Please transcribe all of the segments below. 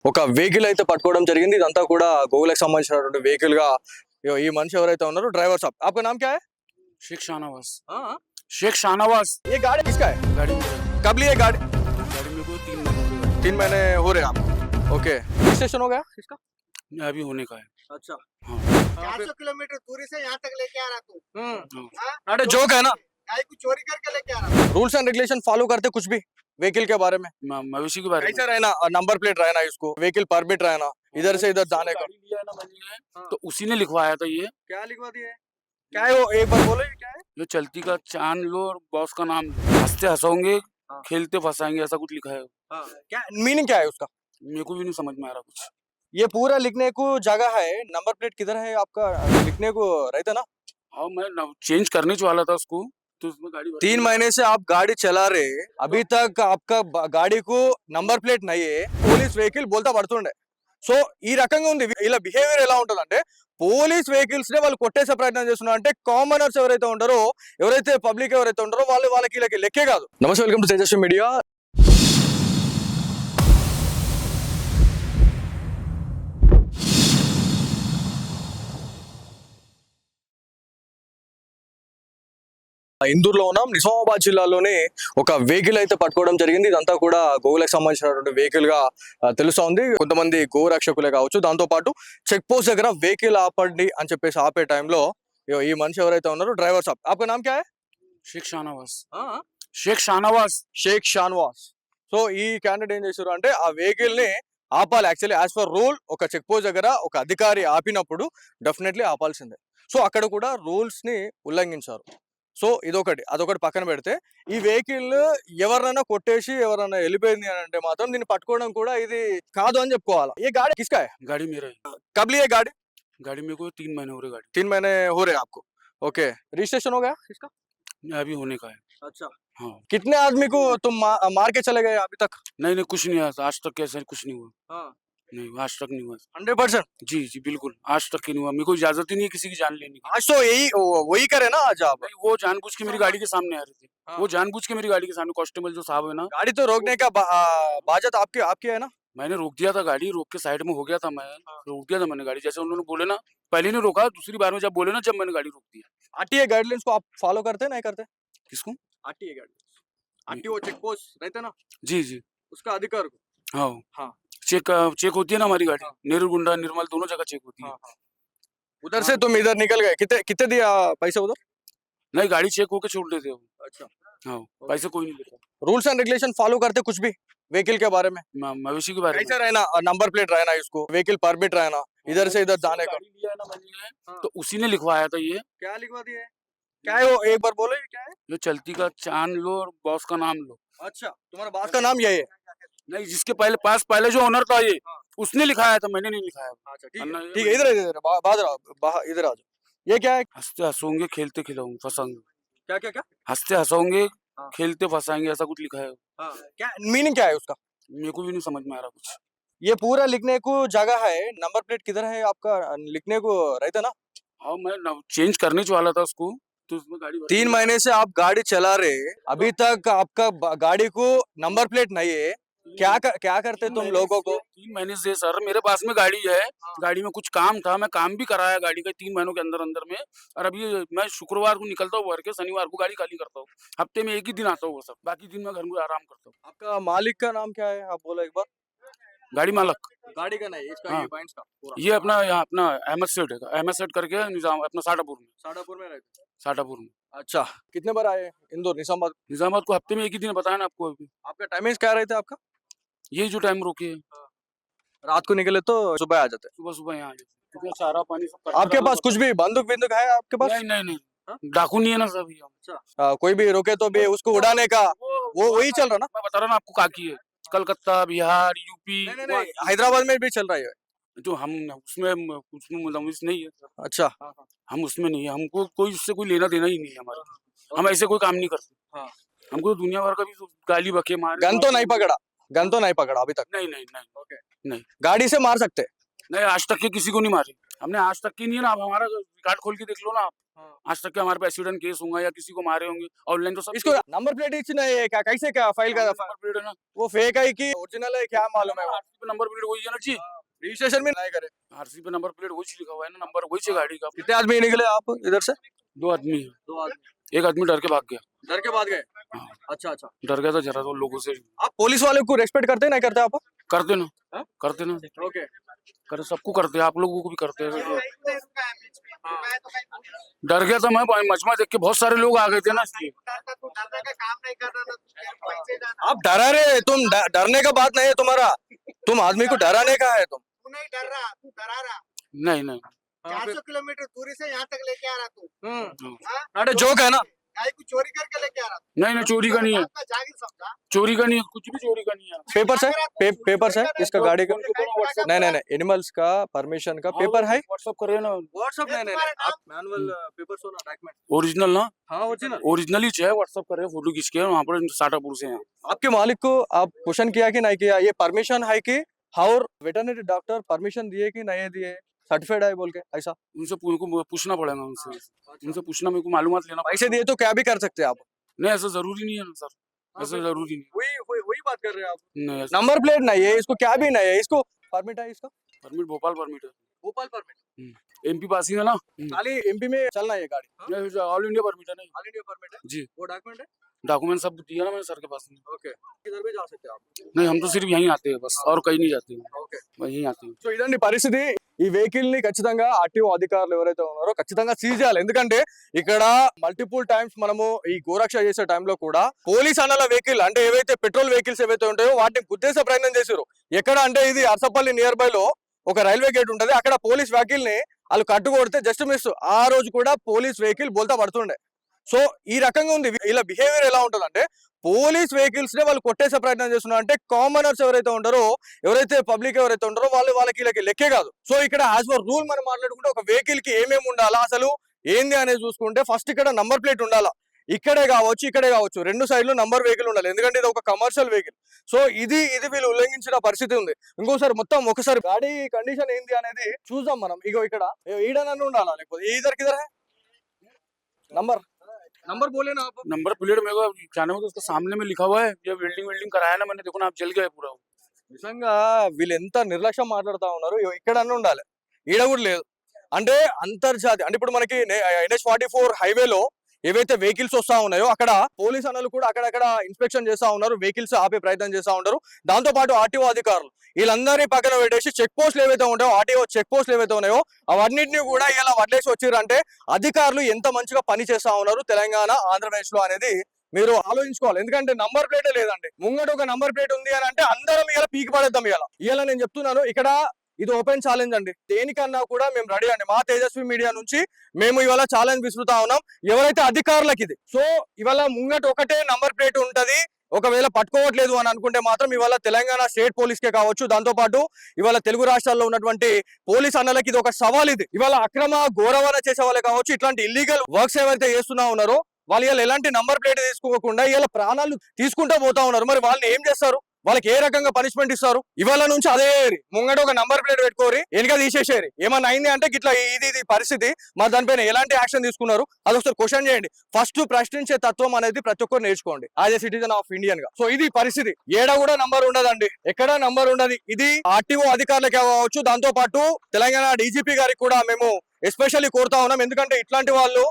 ఒక వెహికల్ అయితే పట్టుకోవడం జరిగింది. ఇదంతా కూడా గోవులకు సంబంధించినటువంటి వెహికల్ గా ఇగో ఈ మనిషి ఎవరైతే ఉన్నారో డ్రైవర్ साहब आपका नाम क्या है? शेख शाहनवाज। हाँ, शेख शाहनवाज। ये गाड़ी किसका है? गाड़ी मेरा है। कब लिए गाड़ी? गाड़ी मेरे को 3 महीने हो गए। 3 महीने हो रहे हैं आप। ओके, रजिस्ट्रेशन हो गया इसका? अभी होने का है। अच्छा, हाँ। 400 किलोमीटर दूरी से यहाँ तक लेके आ रहा तू। हाँ? अरे जोक है ना, गाय को चोरी करके लेके आ रहा रूल्स एंड रेगुलेशन फॉलो करते कुछ भी व्हीकल के बारे में मवेशी के बारे में। कैसे रहना, नंबर प्लेट रहना, इसको व्हीकल परमिट रहना, इधर से इधर जाने का। गाड़ी लिया है ना मैंने, तो उसी ने लिखवाया था ये। क्या लिखवा दिए? क्या है वो, एक बार बोलो ये क्या है? जो चलती का चांद लो और बॉस का नाम लो। हंसते हंसोगे, हाँ। खेलते फंसाएंगे, ऐसा कुछ लिखा है। क्या मीनिंग क्या है उसका? मेरे को भी नहीं समझ में आ रहा कुछ। ये पूरा लिखने को जगह है, नंबर प्लेट किधर है आपका लिखने को रहता ना। हाँ, मैं चेंज करने वाला था उसको, तो उसमें गाड़ी 3 महीने से आप गाड़ी चला रहे, अभी तक आपका गाड़ी को నంబర్ ప్లేట్ నయ్యే పోలీస్ వెహికల్ బోల్తా పడుతుండే. సో ఈ రకంగా ఉంది, ఇలా బిహేవియర్ ఎలా ఉంటుందంటే పోలీస్ వెహికల్స్ నే వాళ్ళు కొట్టేసే ప్రయత్నం చేస్తున్నారు. అంటే కామనర్స్ ఎవరైతే ఉంటారో, ఎవరైతే పబ్లిక్ ఎవరైతే ఉంటారో వాళ్ళకి వీళ్ళకి లెక్కే కాదు. నమస్తే, వెల్కమ్ టు తేజస్వి మీడియా. ఇందూరులో ఉన్నాం. నిజామాబాద్ జిల్లాలోనే ఒక వెహికల్ అయితే పట్టుకోవడం జరిగింది. ఇదంతా కూడా గోవులకు సంబంధించినటువంటి వెహికల్ గా తెలుస్తా ఉంది. కొంతమంది గో రక్షకులే కావచ్చు, దాంతో పాటు చెక్ పోస్ట్ దగ్గర వెహికల్ ఆపండి అని చెప్పేసి ఆపే టైంలో ఈ మనిషి ఎవరైతే ఉన్నారో డ్రైవర్ साहब आपका नाम क्या है? शेख शाहनवाज। शेख शाहनवाज। షేక్ షాన్వాస్. సో ఈ క్యాండిడేట్ ఏం చేశారు అంటే ఆ వెహికల్ ని ఆపాలి. యాక్చువల్లీ యాజ్ పర్ రూల్ ఒక చెక్ పోస్ట్ దగ్గర ఒక అధికారి ఆపినప్పుడు డెఫినెట్లీ ఆపాల్సిందే. సో అక్కడ కూడా రూల్స్ ని ఉల్లంఘించారు. సో ఇదొకటి, అదొకటి పక్కన పెడితే ఈ వెహికల్ ఎవరినైనా కొట్టేసి ఎవరైనా వెళ్ళిపోయింది అని అంటే మాత్రం దీన్ని పట్టుకోవడం కూడా ఇది కాదు అని చెప్పుకోవాలి. ఏ గాడి కిస్కా है? गाड़ी मेरा है। कब लिए गाड़ी? गाड़ी मेरे को 3 महीने हो रहे गाड़ी। 3 महीने हो रहे हैं आपको। ओके, रजिस्ट्रेशन हो गया इसका? अभी होने का है। अच्छा, हाँ। कितने आदमी को तुम मार के चले गए अभी तक? नहीं कुछ नहीं आया, आज तक कैसे कुछ नहीं हुआ। हाँ, नहीं, आज तक नहीं हुआ। 100%। जी जी बिल्कुल, आज तक की नहीं हुआ। मेरे को इजाजत ही नहीं है किसी की जान लेने की। आज तो यही वही करे ना आज आप। नहीं, वो जानबूझ के मेरी गाड़ी के सामने आ रहे थे। हाँ। वो जानबूझ के मेरी गाड़ी के सामने, कांस्टेबल जो साहब है ना, गाड़ी तो रोकने का बाजत आपकी आपकी है ना। मैंने रोक दिया था गाड़ी, रोक के साइड में हो गया था मैं। रोक दिया था मैंने गाड़ी, जैसे उन्होंने बोले ना, पहले नहीं रोका, दूसरी बार में जब बोले ना, जब मैंने गाड़ी रोक दिया। आरटीए गाइडलाइंस को आप फॉलो करते नहीं करते? किसको? RTA guidelines, RTO check post रहते ना, जी जी उसका अधिकार को। हाँ हाँ। चेक होती है ना हमारी गाड़ी। हाँ। नेरुगुंडा निर्मल दोनों जगह चेक होती है। उधर से तुम इधर निकल गए, कितने कितने दिया पैसा उधर? नहीं, गाड़ी चेक होके छोड़ देते हो। अच्छा, हाँ, पैसे कोई नहीं लेता। रूल्स एंड रेगुलेशन फॉलो करते कुछ भी व्हीकल के बारे में मवेशी के बारे में। कैसे रहना, नंबर प्लेट रहना, इसको व्हीकल परमिट रहना, इधर से इधर जाने का। गाड़ी लिया है ना मैंने, तो उसी ने लिखवाया था ये। क्या लिखवा दिए? क्या है वो, एक बार बोलो ये क्या है? जो चलती का चांद लो और बॉस का नाम लो। अच्छा, तुम्हारा बात का नाम यही है? नहीं, जिसके पहले जो ओनर था ये, उसने लिखाया था, मैंने नहीं लिखाया। अच्छा, अन्ना ठीक है, इधर इधर इधर आ जाओ। ये क्या है? हंसते हंसोगे, खेलते खिलाऊंगे, फंसाऊंगे। क्या क्या क्या? हंसते हंसोगे, हाँ। खेलते फंसाएंगे, ऐसा कुछ लिखा है। क्या मीनिंग क्या है उसका? मेरे को भी नहीं समझ में आ रहा कुछ। ये पूरा लिखने को जगह है, नंबर प्लेट किधर है आपका लिखने को रहता ना। हाँ, मैं चेंज करने वाला था उसको, तो उसमें गाड़ी 3 महीने से आप गाड़ी चला रहे, अभी तक आपका गाड़ी को नंबर प्लेट नहीं है। क्या करते तुम लोगों को? 3 महीने से सर मेरे पास में गाड़ी है। गाड़ी में कुछ काम था, मैं काम भी कराया गाड़ी का 3 महीनों के अंदर अंदर में। और अभी मैं शुक्रवार को निकलता हूँ घर के, शनिवार को गाड़ी खाली करता हूँ। हफ्ते में 1 ही दिन आता हूँ वो सब, बाकी दिन मैं घर में आराम करता हूँ। आपका मालिक का नाम क्या है, आप बोलो एक बार। गाड़ी मालक गाड़ी का नहीं, इसका हाँ। ये बाइंस का पूरा ये अपना यहाँ अपना अहमद सेठ है, अहमद सेठ करके निजाम अपना साटापुर में। साडापुर में रहते। साटापुर में अच्छा, कितने बार आए इंदौर निजामाबाद? निजामाबाद को हफ्ते में 1 ही दिन बताया ना आपको। अभी आपका टाइमिंग क्या रहता है आपका? यही जो टाइम रोके है, रात को निकले तो सुबह आ जाते सुबह सुबह यहाँ आ जाते। क्योंकि चारा पानी सब हैं। करके आपके लाना पास कुछ भी बंदूक बिंदुक है आपके पड़ता पास? है। नहीं नहीं हाँ? नहीं, डाकू नहीं है ना सब ये। कोई भी रोके तो भी उसको उड़ाने का वो वही चल रहा ना। मैं बता रहा ना आपको, काकी है कलकत्ता, बिहार, यूपी। नहीं, हैदराबाद में भी चल रहा है। जो हम उसमें मुलविस नहीं है सर। अच्छा, हम उसमें नहीं है, हमको कोई उससे कोई लेना देना ही नहीं है हमारा। हम ऐसे कोई काम नहीं करते। हाँ। हमको दुनिया भर का भी गाली बके मारे। गन तो नहीं पकड़ा, गन तो नहीं पकड़ा अभी तक? नहीं नहीं नहीं ओके, नहीं गाड़ी से मार सकते? नहीं, आज तक के किसी को नहीं मारे। हमने आज तक की नहीं है ना। आप हमारा रिकॉर्ड खोल के देख लो ना आप। हाँ। आज तक के हमारे पे एक्सीडेंट केस होंगे या किसी को मारे होंगे ऑनलाइन तो सब इसको नंबर प्लेट इच्छिना है क्या, कैसे क्या फाइल का नंबर प्लेट है ना। वो फेक है कि ओरिजिनल है क्या मालूम है वो? आरसी पे नंबर प्लेट वही है ना जी। रजिस्ट्रेशन भी नहीं करे। आरसी पे नंबर प्लेट वही लिखा हुआ है ना, नंबर वही से गाड़ी का। कितने आदमी निकले आप इधर से? 2 आदमी हैं। 2 आदमी एक आदमी डर के भाग गया। डर के बाद गए? हाँ। अच्छा अच्छा। डर गया था जरा तो लोगों से। आप पुलिस वाले को रेस्पेक्ट करते नहीं करते आप? करते ना। हाँ? करते ना। ओके। कर सबको करते हैं, आप लोगों को भी करते हैं। नहीं रुका है बीच में, रुका है तो कहीं डर गया था मैं, मजमा देख के बहुत सारे लोग आ गए थे ना इसलिए। डरता, तू डरने का काम नहीं कर रहा था, तू तेरे को पैसे जाना। आप डरा रहे, तुम डरने का बात नहीं है तुम्हारा, तुम आदमी को डराने का है तुम। तू नहीं डर रहा, तू डरा रहा। नहीं नहीं। 400 किलोमीटर दूरी से यहाँ तक लेके आ रहा तू। हाँ? अरे जोक है ना? गाय को चोरी करके लेके आ रहा तू। नहीं नहीं, चोरी का नहीं है। आपका जागिर समझा। चोरी का नहीं है, कुछ भी चोरी का नहीं है। पेपर्स है? पेपर्स है इसका गाड़ी का? WhatsApp नहीं नहीं नहीं, एनिमल्स का परमिशन का पेपर है? व्हाट्सअप कर रहे हैं ना। व्हाट्सएप नहीं नहीं तुम्हारा नहीं, आप मैनुअल पेपर्स हो ना, डॉक्यूमेंट। ओरिजिनल ना, हाँ ओरिजिनल। ओरिजिनल ही है। व्हाट्सअप कर रहे हैं, फोटो खींच के वहाँ पर साटापुर से हैं। आपके मालिक को आप क्वेश्चन किया कि नहीं किया, ये परमिशन है कि और वेटरनरी डॉक्टर परमिशन दिए कि नहीं दिए, सर्टिफाइड है बोल के ऐसा? उनसे पूछना पड़ेगा उनसे। उनसे पूछना, मेरे को मालूमात लेना। पैसे दिए तो क्या भी कर सकते हैं आप? नहीं ऐसा जरूरी नहीं है ना सर, ऐसा जरूरी नहीं। वही बात कर रहे हैं आप। नहीं ऐसा नंबर प्लेट नहीं है, इसको क्या भी नहीं है, इसको परमिट है इसका? परमिट भोपाल परमिट है। भोपाल परमिट। एमपी पास ही है ना। खाली एमपी में चलना है ये गाड़ी? ऑल इंडिया परमिट है। नहीं ऑल इंडिया परमिट है जी, वो डॉक्यूमेंट है? डॉक्यूमेंट सब दिया ना मैंने सर के पास में। ओके, किधर भी जा सकते हैं आप? नहीं हम तो सिर्फ यहीं आते हैं बस, और कहीं नहीं जाते हैं, ఓకే. यहीं आते हैं। సో ఇదండి పరిస్థితి. ఈ వెహికల్ ని ఖచ్చితంగా ఆర్టీఓ అధికారులు ఎవరైతే ఉన్నారో ఖచ్చితంగా సీజ్ చేయాలి. ఎందుకంటే ఇక్కడ మల్టిపుల్ టైమ్స్ మనము ఈ గోరక్ష చేసే టైంలో కూడా పోలీస్ అన్నల వెహికల్ అంటే ఏవైతే పెట్రోల్ వెహికల్స్ ఏవైతే ఉంటాయో వాటిని గుద్దేసే ప్రయత్నం చేశారు. ఎక్కడ అంటే ఇది అరసపల్లి నియర్ బై లో ఒక రైల్వే గేట్ ఉంటది, అక్కడ పోలీస్ వెహికల్ ని వాళ్ళు కట్టుకొడితే జస్ట్ మిస్ ఆ రోజు కూడా పోలీస్ వెహికల్ బోల్తా పడుతుండే. సో ఈ రకంగా ఉంది ఇలా బిహేవియర్. ఎలా ఉంటుందంటే పోలీస్ వెహికల్స్ నే వాళ్ళు కొట్టేసే ప్రయత్నం చేస్తున్నారు. అంటే కామనర్స్ ఎవరైతే ఉంటారో, ఎవరైతే పబ్లిక్ ఎవరైతే ఉంటారో వాళ్ళకి లెక్కే కాదు. సో ఇక్కడ యాజ్ పర్ రూల్ మనం మాట్లాడుకుంటే ఒక వెహికల్ కి ఏమేమి ఉండాలా, అసలు ఏంది అనేది చూసుకుంటే ఫస్ట్ ఇక్కడ నంబర్ ప్లేట్ ఉండాలా. ఇక్కడే కావచ్చు రెండు సైడ్లు నంబర్ వెహికల్ ఉండాలి. ఎందుకంటే ఇది ఒక కమర్షియల్ వెహికల్. సో ఇది వీళ్ళు ఉల్లంఘించిన పరిస్థితి ఉంది. ఇంకోసారి మొత్తం ఒకసారి గాడి కండిషన్ ఏంది అనేది చూద్దాం మనం. ఇగో ఇక్కడ ఈడనన్ను ఉండాలా, లేకపోతే ఇधर किधर है नंबर बोले ना आप? नंबर प्लेट मेरे को जाने में तो उसके सामने में लिखा हुआ है। ये वेल्डिंग कराया ना मैंने, देखो ना आप जल गए पूरा। నిజంగా వీళ్ళు ఎంత నిర్లక్ష్యం మాట్లాడుతా ఉన్నారు. ఇక్కడ అన్న ఉండాలి, ఈడ కూడా లేదు. అంటే అంతర్జాతీయ అంటే ఇప్పుడు మనకి NH-44 హైవేలో ఏవైతే వెహికల్స్ వస్తా ఉన్నాయో అక్కడ పోలీస్ అన్నలు కూడా అక్కడక్కడ ఇన్స్పెక్షన్ చేస్తా ఉన్నారు, వెహికల్స్ ఆపే ప్రయత్నం చేస్తా ఉంటారు. దాంతో పాటు ఆర్టీఓ అధికారులు వీళ్ళందరినీ పక్కన పెట్టేసి చెక్ పోస్టులు ఏవైతే ఉన్నాయో, ఆర్టీఓ చెక్ పోస్టులు ఏవైతే ఉన్నాయో అవన్నింటినీ కూడా ఇలా వదిలేసి వచ్చిర్రంటే అధికారులు ఎంత మంచిగా పని చేస్తా ఉన్నారు తెలంగాణ ఆంధ్రప్రదేశ్ లో అనేది మీరు ఆలోచించుకోవాలి. ఎందుకంటే నంబర్ ప్లేటే లేదండి, ముంగట ఒక నంబర్ ప్లేట్ ఉంది అని అంటే అందరం ఇలా పీకి పడేద్దాం. ఇలా నేను చెప్తున్నాను, ఇక్కడ ఇది ఓపెన్ ఛాలెంజ్ అండి. దేనికన్నా కూడా మేము రెడీ అండి. మా తేజస్వి మీడియా నుంచి మేము ఇవాళ ఛాలెంజ్ విసురుతా ఉన్నాం ఎవరైతే అధికారులకి ఇది. సో ఇవాళ ముంగట ఒకటే నంబర్ ప్లేట్ ఉంటది, ఒకవేళ పట్టుకోవట్లేదు అని అనుకుంటే మాత్రం ఇవాళ తెలంగాణ స్టేట్ పోలీస్ కే కావచ్చు, దాంతో పాటు ఇవాళ తెలుగు రాష్ట్రాల్లో ఉన్నటువంటి పోలీస్ అన్నలకి ఇది ఒక సవాల్. ఇది ఇవాళ అక్రమ ఘోరవన చేసే వాళ్ళే కావచ్చు, ఇట్లాంటి ఇల్లీగల్ వర్క్స్ ఏవైతే చేస్తున్నా ఉన్నారో వాళ్ళు ఇలా ఎలాంటి నంబర్ ప్లేట్ తీసుకోకుండా ఇలా ప్రాణాలు తీసుకుంటూ పోతా ఉన్నారు. మరి వాళ్ళని ఏం చేస్తారు, వాళ్ళకి ఏ రకంగా పనిష్మెంట్ ఇస్తారు? ఇవాళ నుంచి అదే ముంగట ఒక నంబర్ ప్లేట్ పెట్టుకోరి, వెనక తీసేసేరి. ఏమన్నా అయింది అంటే ఇట్లా ఇది పరిస్థితి, మరి దానిపైన ఎలాంటి యాక్షన్ తీసుకున్నారు అది ఒకసారి క్వశ్చన్ చేయండి. ఫస్ట్ ప్రశ్నించే తత్వం అనేది ప్రతి ఒక్కరు నేర్చుకోండి as a citizen of Indian గా. సో ఇది పరిస్థితి. ఏడా కూడా నంబర్ ఉండదండి, ఎక్కడా నంబర్ ఉండదు. ఇది ఆర్టీఓ అధికారులకి కావచ్చు, దాంతో పాటు తెలంగాణ డీజీపీ గారికి కూడా మేము ఎస్పెషల్లీ కోరుతా ఉన్నాం. ఎందుకంటే ఇట్లాంటి వాళ్ళు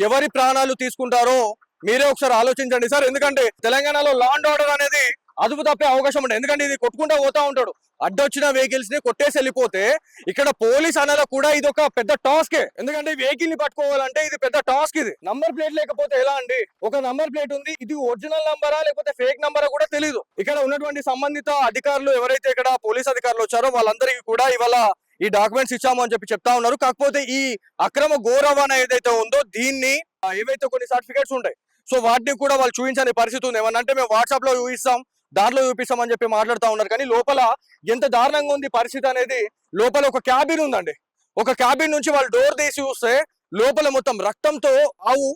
ఎవరి ప్రాణాలు తీసుకుంటారో మీరే ఒకసారి ఆలోచించండి సార్. ఎందుకంటే తెలంగాణలో లా అండ్ ఆర్డర్ అనేది అదుపు తప్పే అవకాశం ఉంటుంది. ఎందుకంటే ఇది కొట్టుకుంటా పోతా ఉంటాడు, అడ్డొచ్చిన వెహికల్స్ ని కొట్టేసి వెళ్ళిపోతే ఇక్కడ పోలీస్ అన్నలో కూడా ఇది ఒక పెద్ద టాస్కే. ఎందుకంటే వెహికల్ ని పట్టుకోవాలంటే ఇది పెద్ద టాస్క్. ఇది నంబర్ ప్లేట్ లేకపోతే ఎలా అండి? ఒక నంబర్ ప్లేట్ ఉంది, ఇది ఒరిజినల్ నంబరా లేకపోతే ఫేక్ నంబరా కూడా తెలియదు. ఇక్కడ ఉన్నటువంటి సంబంధిత అధికారులు ఎవరైతే ఇక్కడ పోలీస్ అధికారులు వచ్చారో వాళ్ళందరికీ కూడా ఇవాళ ఈ డాక్యుమెంట్స్ ఇచ్చాము అని చెప్తా ఉన్నారు. కాకపోతే ఈ అక్రమ గౌరవన ఏదైతే ఉందో దీన్ని ఏవైతే కొన్ని సర్టిఫికేట్స్ ఉంటాయి సో వాటిని కూడా వాళ్ళు చూపించని పరిస్థితి ఉంది. ఏమన్నా అంటే మేము వాట్సాప్ లో చూపిస్తాం, దాంట్లో చూపిస్తామని చెప్పి మాట్లాడుతూ ఉన్నారు. కానీ లోపల ఎంత దారుణంగా ఉంది పరిస్థితి అనేది. లోపల ఒక క్యాబిన్ ఉందండి, ఒక క్యాబిన్ నుంచి వాళ్ళు డోర్ తీసి చూస్తే లోపల మొత్తం రక్తంతో ఆవు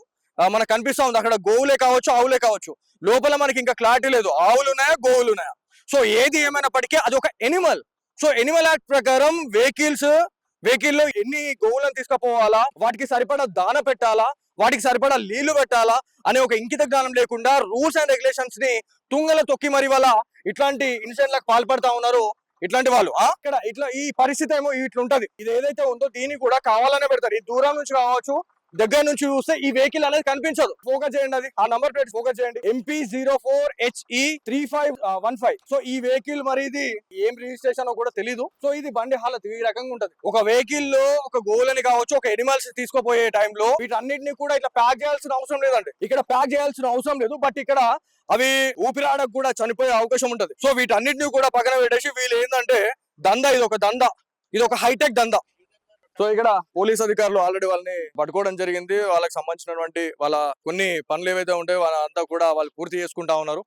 మనకు కనిపిస్తా ఉంది. అక్కడ గోవులే కావచ్చు, ఆవులే కావచ్చు. లోపల మనకి ఇంకా క్లారిటీ లేదు ఆవులు ఉన్నాయా గోవులు ఉన్నాయా. సో ఏది ఏమైనప్పటికీ అది ఒక ఎనిమల్. సో ఎనిమల్ యాక్ట్ ప్రకారం వెహికల్స్ వెహికల్ లో ఎన్ని గోవులను తీసుకుపోవాలా, వాటికి సరిపడా దాన పెట్టాలా, వాటికి సరిపడా నీళ్లు పెట్టాలా అనే ఒక ఇంకిత జ్ఞానం లేకుండా రూల్స్ అండ్ రెగ్యులేషన్స్ ని తుంగల తొక్కి మరి వల్ల ఇట్లాంటి ఇన్సిడెంట్లకు పాల్పడతా ఉన్నారు ఇట్లాంటి వాళ్ళు. ఇక్కడ ఇట్లా ఈ పరిస్థితి ఏమో ఇట్లుంటది. ఇది ఏదైతే ఉందో దీన్ని కూడా కావాలనే పెడతారు. ఈ దూరం నుంచి కావచ్చు, దగ్గర నుంచి చూస్తే ఈ వెహికల్ అనేది కనిపించదు. ఫోకస్ చేయండి, అది ఆ నంబర్ ప్లేట్ ఫోకస్ చేయండి, MP04HE3515. సో ఈ వెహికల్ మరి ఇది ఏం రిజిస్ట్రేషన్ కూడా తెలీదు. సో ఇది బండి హాలత్ ఈ రకంగా ఉంటది. ఒక వెహికల్ లో ఒక గోవులని కావచ్చు, ఒక ఎనిమల్స్ తీసుకుపోయే టైంలో వీటన్నిటిని కూడా ఇట్లా ప్యాక్ చేయాల్సిన అవసరం లేదండి. ఇక్కడ ప్యాక్ చేయాల్సిన అవసరం లేదు. బట్ ఇక్కడ అవి ఊపిరాడకు కూడా చనిపోయే అవకాశం ఉంటది. సో వీటన్నిటిని కూడా పక్కన పెట్టేసి వీళ్ళు ఏంటంటే ఇది ఒక దందా, ఇది ఒక హైటెక్ దందా. సో ఇక్కడ పోలీస్ అధికారులు ఆల్రెడీ వాళ్ళని పట్టుకోవడం జరిగింది. వాళ్ళకి సంబంధించినటువంటి వాళ్ళ కొన్ని పనులు ఏవైతే ఉంటాయో వాళ్ళంతా కూడా వాళ్ళు పూర్తి చేసుకుంటా ఉన్నారు.